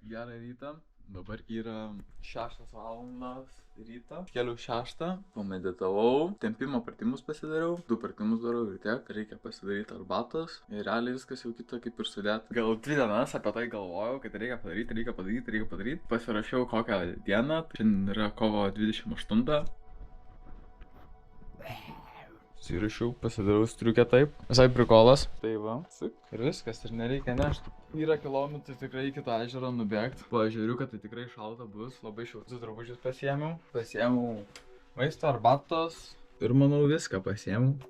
Gerą rytą. Dabar yra 6 valandas ryto. Keliau 6, pameditavau, tempimo pratimus pasidariau, 2 pratimus darau ir tiek. Reikia pasidaryti arbatos ir realiai viskas jau kita kaip ir sudėta. Gal 2 dienas apie tai galvojau, kad reikia padaryti. Pasirašiau kokią dieną, šiandien yra kovo 28. Įrašiau, pasidariau striukę taip. Visai prikolas. Tai va, ir viskas, ir nereikia nešti. Yra kilometrų tikrai iki to ežero nubėgti. Pažiūriu, kad tai tikrai šalta bus. Labai šiltus drabužius pasiėmiau. Pasiėmiau maisto, arbatos. Ir manau viską pasiėmiau.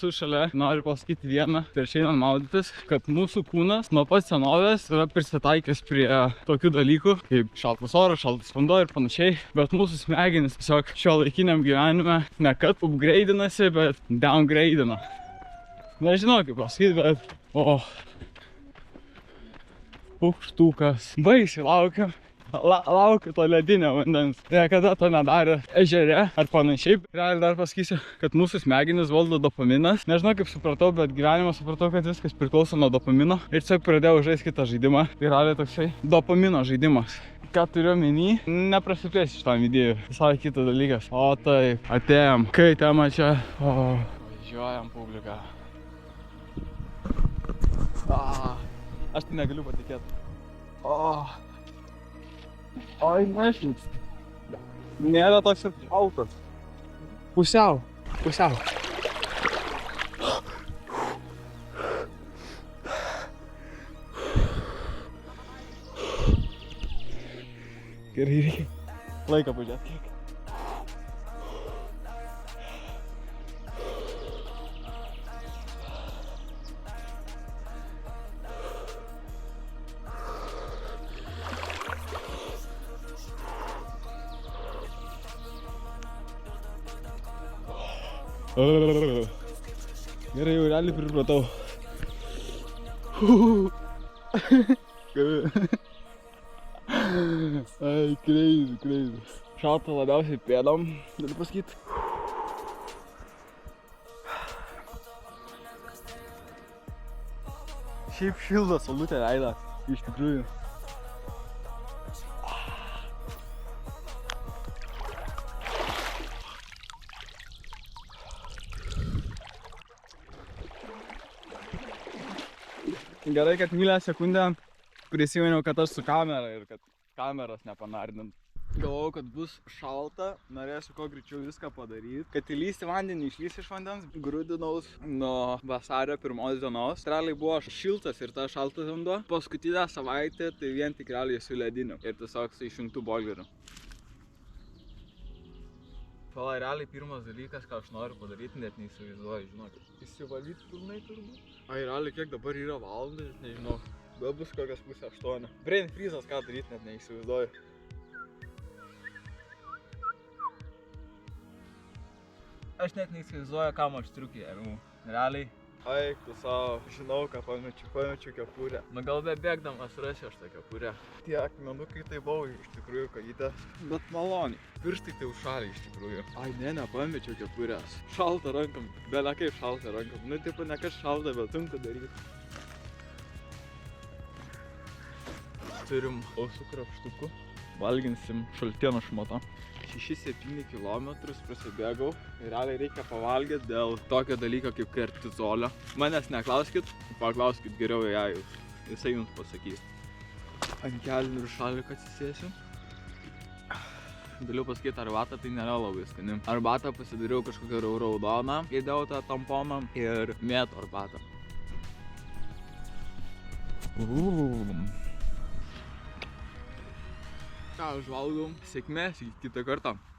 Su šalia noriu pasakyti vieną, prieš einant maudytis, kad mūsų kūnas nuo pat senovės yra prisitaikęs prie tokių dalykų, kaip šaltas oras, šaltas vanduo ir panašiai, bet mūsų smegenys tiesiog šiuolaikiniam gyvenime ne kad upgrade'inasi, bet downgrade'ina. Nežinau kaip pasakyti, bet paukštukas. Baisiai laukiu to ledinio vandens. Niekada to nedarė ežere ar panašiai. Realiai dar pasakysiu, kad mūsų smegenis valdo dopaminas. Nežinau kaip supratau, bet gyvenime supratau, kad viskas priklauso nuo dopamino. Ir tiesiog pradėjau žaisti kitą žaidimą. Tai realiai toksai dopamino žaidimas. Ką turiu omeny, neprasiplėsiu šitam idėjų. Visai kitas dalykas. O taip, atėjom. Kai tema čia. Važiuojam publiką. Aš tai negaliu patikėti. Oi, nešins. Nėra toks ir šaltas. Pusiau. Gerai, reikia laiką pažiūrėt kiek. Gerai, jau realiai pripratau. Ai, crazy. Šalta labiausiai pėdom, galiu pasakyti. Šiaip šildo saulutė veidą, iš tikrųjų. Gerai, kad mylę sekundę prisiminiau, kad aš su kamera ir kad kameros nepanardint. Galvojau, kad bus šalta, norėsiu kuo greičiau viską padaryti. Kad įlysti vandenį, išlysti iš vandens, grūdinaus nuo vasario 1 dienos. Realiai buvo šiltas ir tas šaltas vanduo. Paskutinę savaitę tai vien tik realiai su lediniu ir tiesiog su išjungtų boileriu. Pala, realiai pirmas dalykas, ką aš noriu padaryti, net neįsivaizduoju, žinokit. Įsivalyti pilnai turbūt. Ai, realiai kiek dabar yra valandas, nežinau. Gal bus kokias 7:30. Brain freezas, ką daryti, net neįsivaizduoju. Aš net neįsivaizduoju, kam aš striukį ėmiau. Realiai. Eik tu savo, žinau, ką pamečiu kepurę. Na gal bėgdamas rasiu aš tą kepurę. Tie akmenukai tai buvo iš tikrųjų kajytės, bet maloniai. Pirštai tai užšalė iš tikrųjų. Ai ne, pamečiau kepurės. Šalta rankam, belia kaip šalta rankam. Nu tipo ne kas šalta, bet sunku daryti. Turim ausų krapštukų. Valginsim šaltienų šmatą. 6-7 kilometrus prasibėgau ir realiai reikia pavalgyti dėl tokio dalyko kaip kortizolio. Manęs neklauskit, paklauskit geriau jajus, jisai jums pasakys. Ant kelnių ir šaliką atsisėsiu. Galiu pasakyti, arbatą tai nėra labai skani. Arbatą pasidariau kažkokią raudoną, įdėjau tą tamponą ir mėtų arbatą. Ką aš valgau, sėkmės iki kitą kartą.